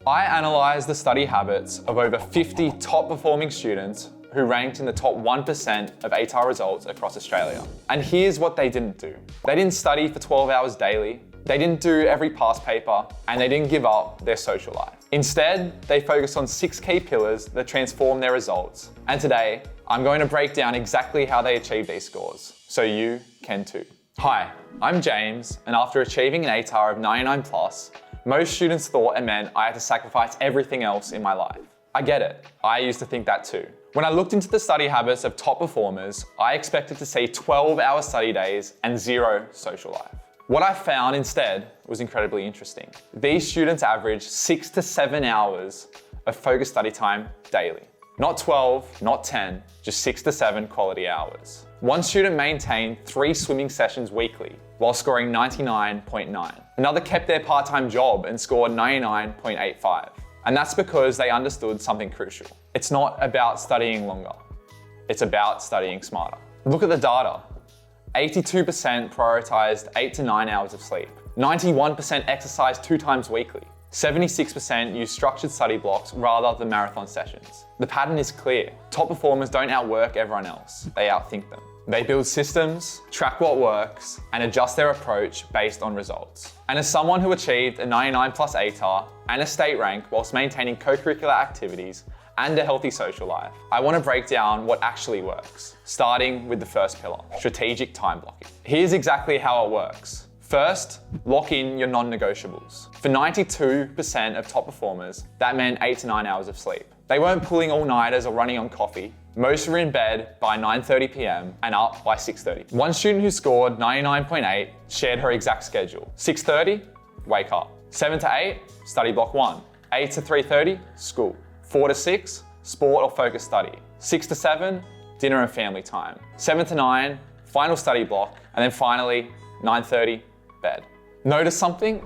I analysed the study habits of over 50 top performing students who ranked in the top 1% of ATAR results across Australia. And here's what they didn't do. They didn't study for 12 hours daily, they didn't do every past paper, and they didn't give up their social life. Instead, they focused on 6 key pillars that transform their results. And today, I'm going to break down exactly how they achieved these scores, so you can too. Hi, I'm James, and after achieving an ATAR of 99 plus, most students thought it meant I had to sacrifice everything else in my life. I get it, I used to think that too. When I looked into the study habits of top performers, I expected to see 12-hour study days and 0 social life. What I found instead was incredibly interesting. These students averaged 6 to 7 hours of focused study time daily. Not 12, not 10, just 6 to 7 quality hours. One student maintained 3 swimming sessions weekly while scoring 99.9. Another kept their part-time job and scored 99.85. And that's because they understood something crucial. It's not about studying longer. It's about studying smarter. Look at the data. 82% prioritized 8 to 9 hours of sleep. 91% exercised 2 times weekly. 76% use structured study blocks rather than marathon sessions. The pattern is clear. Top performers don't outwork everyone else, they outthink them. They build systems, track what works, and adjust their approach based on results. And as someone who achieved a 99 plus ATAR and a state rank whilst maintaining co-curricular activities and a healthy social life, I want to break down what actually works, starting with the first pillar, strategic time blocking. Here's exactly how it works. First, lock in your non-negotiables. For 92% of top performers, that meant 8 to 9 hours of sleep. They weren't pulling all-nighters or running on coffee. Most were in bed by 9:30 p.m. and up by 6:30. One student who scored 99.8 shared her exact schedule. 6:30, wake up. 7 to 8, study block 1. 8 to 3:30, school. 4 to 6, sport or focus study. 6 to 7, dinner and family time. 7 to 9, final study block. And then finally, 9:30, bed. Notice something?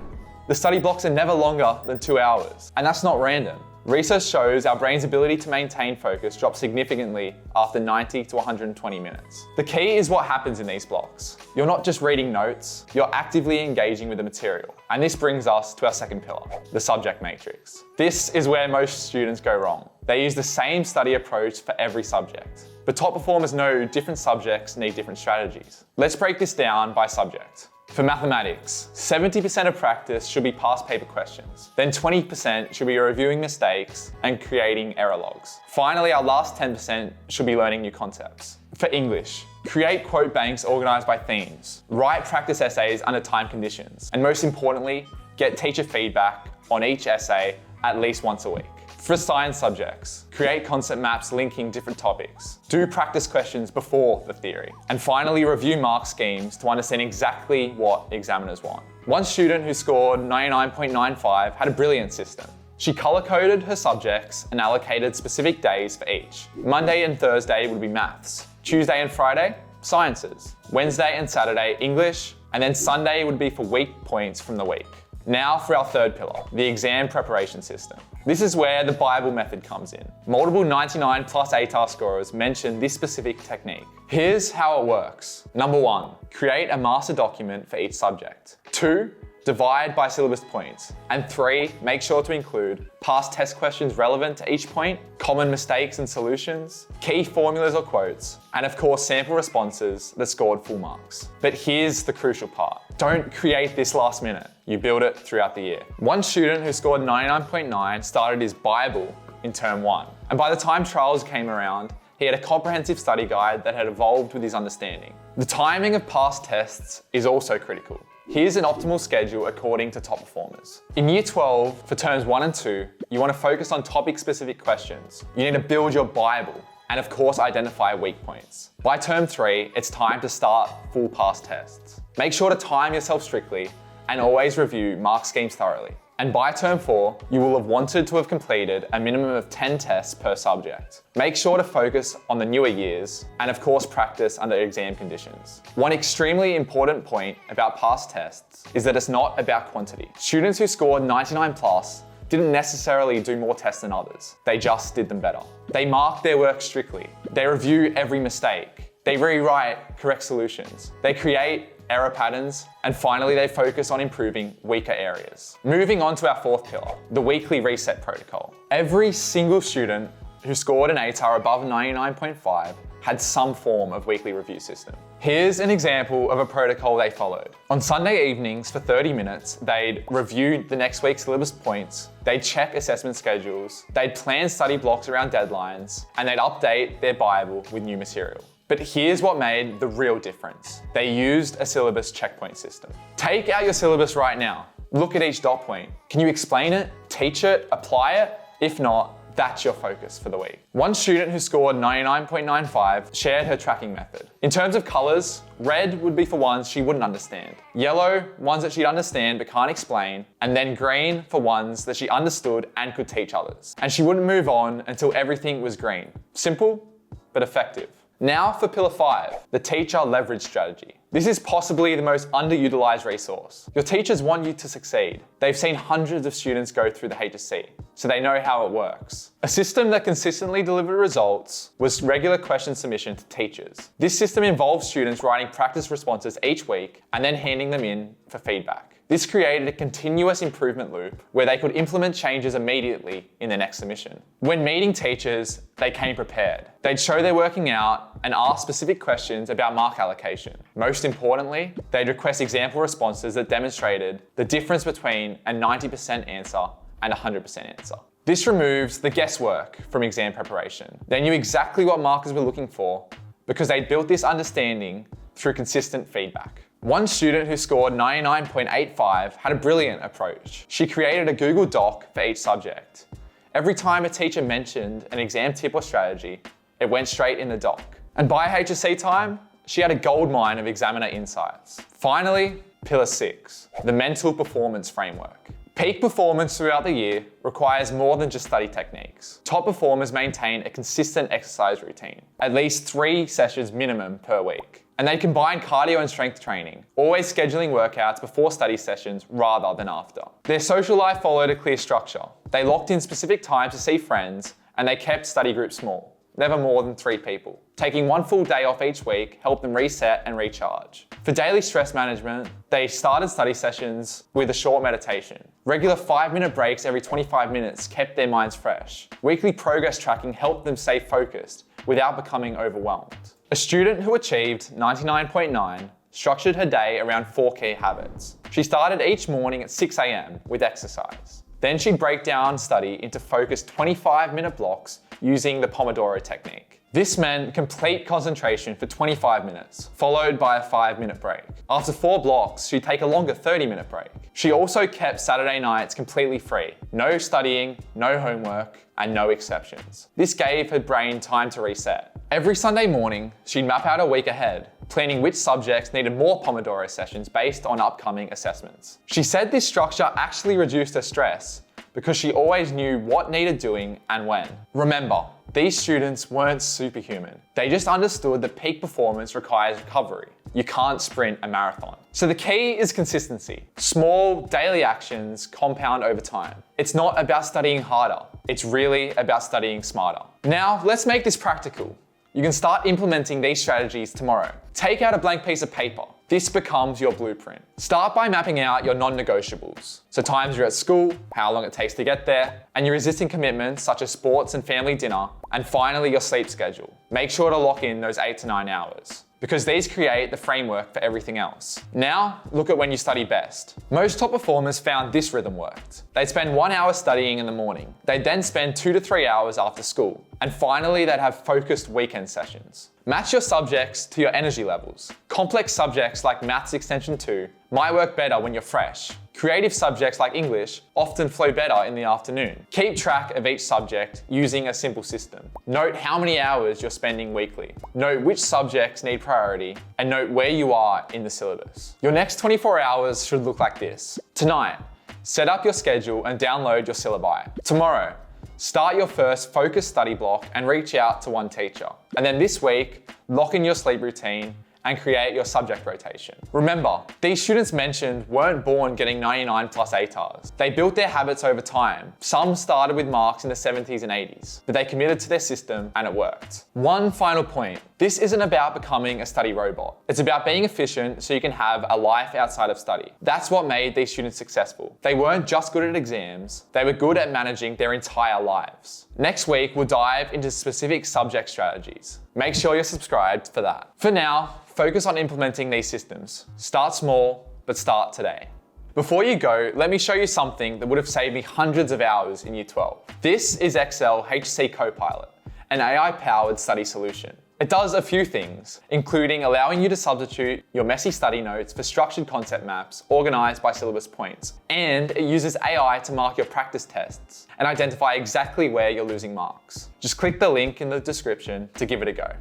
The study blocks are never longer than 2 hours. And that's not random. Research shows our brain's ability to maintain focus drops significantly after 90 to 120 minutes. The key is what happens in these blocks. You're not just reading notes, you're actively engaging with the material. And this brings us to our second pillar, the subject matrix. This is where most students go wrong. They use the same study approach for every subject. But top performers know different subjects need different strategies. Let's break this down by subject. For mathematics, 70% of practice should be past paper questions. Then 20% should be reviewing mistakes and creating error logs. Finally, our last 10% should be learning new concepts. For English, create quote banks organized by themes. Write practice essays under time conditions. And most importantly, get teacher feedback on each essay at least once a week. For science subjects, create concept maps linking different topics. Do practice questions before the theory. And finally, review mark schemes to understand exactly what examiners want. One student who scored 99.95 had a brilliant system. She color-coded her subjects and allocated specific days for each. Monday and Thursday would be maths. Tuesday and Friday, sciences. Wednesday and Saturday, English. And then Sunday would be for week points from the week. Now for our third pillar, the exam preparation system. This is where the Bible method comes in. Multiple 99 plus ATAR scorers mention this specific technique. Here's how it works. Number 1, create a master document for each subject. 2, divide by syllabus points. And 3, make sure to include past test questions relevant to each point, common mistakes and solutions, key formulas or quotes, and of course sample responses that scored full marks. But here's the crucial part. Don't create this last minute. You build it throughout the year. One student who scored 99.9 started his Bible in term 1. And by the time trials came around, he had a comprehensive study guide that had evolved with his understanding. The timing of past tests is also critical. Here's an optimal schedule according to top performers. In year 12, for terms 1 and 2, you want to focus on topic-specific questions. You need to build your Bible and of course identify weak points. By term 3, it's time to start full past tests. Make sure to time yourself strictly and always review mark schemes thoroughly. And by term 4, you will have wanted to have completed a minimum of 10 tests per subject. Make sure to focus on the newer years and of course practice under exam conditions. One extremely important point about past tests is that it's not about quantity. Students who scored 99 plus didn't necessarily do more tests than others. They just did them better. They mark their work strictly. They review every mistake. They rewrite correct solutions. They create error patterns, and finally they focus on improving weaker areas. Moving on to our fourth pillar, the weekly reset protocol. Every single student who scored an ATAR above 99.5 had some form of weekly review system. Here's an example of a protocol they followed. On Sunday evenings for 30 minutes, they'd review the next week's syllabus points, they'd check assessment schedules, they'd plan study blocks around deadlines, and they'd update their Bible with new material. But here's what made the real difference. They used a syllabus checkpoint system. Take out your syllabus right now. Look at each dot point. Can you explain it, teach it, apply it? If not, that's your focus for the week. One student who scored 99.95 shared her tracking method. In terms of colors, red would be for ones she wouldn't understand, yellow, ones that she'd understand but can't explain, and then green for ones that she understood and could teach others. And she wouldn't move on until everything was green. Simple, but effective. Now for pillar 5, the teacher leverage strategy. This is possibly the most underutilized resource. Your teachers want you to succeed. They've seen hundreds of students go through the HSC, so they know how it works. A system that consistently delivered results was regular question submission to teachers. This system involved students writing practice responses each week and then handing them in for feedback. This created a continuous improvement loop where they could implement changes immediately in their next submission. When meeting teachers, they came prepared. They'd show their working out and ask specific questions about mark allocation. Most importantly, they'd request example responses that demonstrated the difference between a 90% answer and a 100% answer. This removes the guesswork from exam preparation. They knew exactly what markers were looking for because they'd built this understanding through consistent feedback. One student who scored 99.85 had a brilliant approach. She created a Google Doc for each subject. Every time a teacher mentioned an exam tip or strategy, it went straight in the doc. And by HSC time, she had a goldmine of examiner insights. Finally, pillar 6, the mental performance framework. Peak performance throughout the year requires more than just study techniques. Top performers maintain a consistent exercise routine, at least 3 sessions minimum per week. And they combine cardio and strength training, always scheduling workouts before study sessions rather than after. Their social life followed a clear structure. They locked in specific times to see friends, and they kept study groups small, never more than 3 people. Taking 1 full day off each week helped them reset and recharge. For daily stress management, they started study sessions with a short meditation. Regular 5-minute breaks every 25 minutes kept their minds fresh. Weekly progress tracking helped them stay focused without becoming overwhelmed. A student who achieved 99.9 structured her day around 4 key habits. She started each morning at 6 a.m. with exercise. Then she'd break down study into focused 25-minute blocks using the Pomodoro technique. This meant complete concentration for 25 minutes, followed by a 5-minute break. After 4 blocks, she'd take a longer 30-minute break. She also kept Saturday nights completely free. No studying, no homework, and no exceptions. This gave her brain time to reset. Every Sunday morning, she'd map out a week ahead, planning which subjects needed more Pomodoro sessions based on upcoming assessments. She said this structure actually reduced her stress because she always knew what needed doing and when. Remember, these students weren't superhuman. They just understood that peak performance requires recovery. You can't sprint a marathon. So the key is consistency. Small daily actions compound over time. It's not about studying harder. It's really about studying smarter. Now, let's make this practical. You can start implementing these strategies tomorrow. Take out a blank piece of paper. This becomes your blueprint. Start by mapping out your non-negotiables. So times you're at school, how long it takes to get there, and your existing commitments such as sports and family dinner, and finally your sleep schedule. Make sure to lock in those 8 to 9 hours, because these create the framework for everything else. Now, look at when you study best. Most top performers found this rhythm worked. They'd spend 1 hour studying in the morning. They'd then spend 2 to 3 hours after school. And finally, they'd have focused weekend sessions. Match your subjects to your energy levels. Complex subjects like Maths Extension 2 might work better when you're fresh. Creative subjects like English often flow better in the afternoon. Keep track of each subject using a simple system. Note how many hours you're spending weekly. Note which subjects need priority, and note where you are in the syllabus. Your next 24 hours should look like this. Tonight, set up your schedule and download your syllabi. Tomorrow, start your first focused study block and reach out to one teacher. And then this week, lock in your sleep routine and create your subject rotation. Remember, these students mentioned weren't born getting 99 plus ATARs. They built their habits over time. Some started with marks in the 70s and 80s, but they committed to their system and it worked. One final point. This isn't about becoming a study robot. It's about being efficient so you can have a life outside of study. That's what made these students successful. They weren't just good at exams, they were good at managing their entire lives. Next week, we'll dive into specific subject strategies. Make sure you're subscribed for that. For now, focus on implementing these systems. Start small, but start today. Before you go, let me show you something that would have saved me hundreds of hours in Year 12. This is Excel HSC Copilot, an AI-powered study solution. It does a few things, including allowing you to substitute your messy study notes for structured concept maps organized by syllabus points. And it uses AI to mark your practice tests and identify exactly where you're losing marks. Just click the link in the description to give it a go.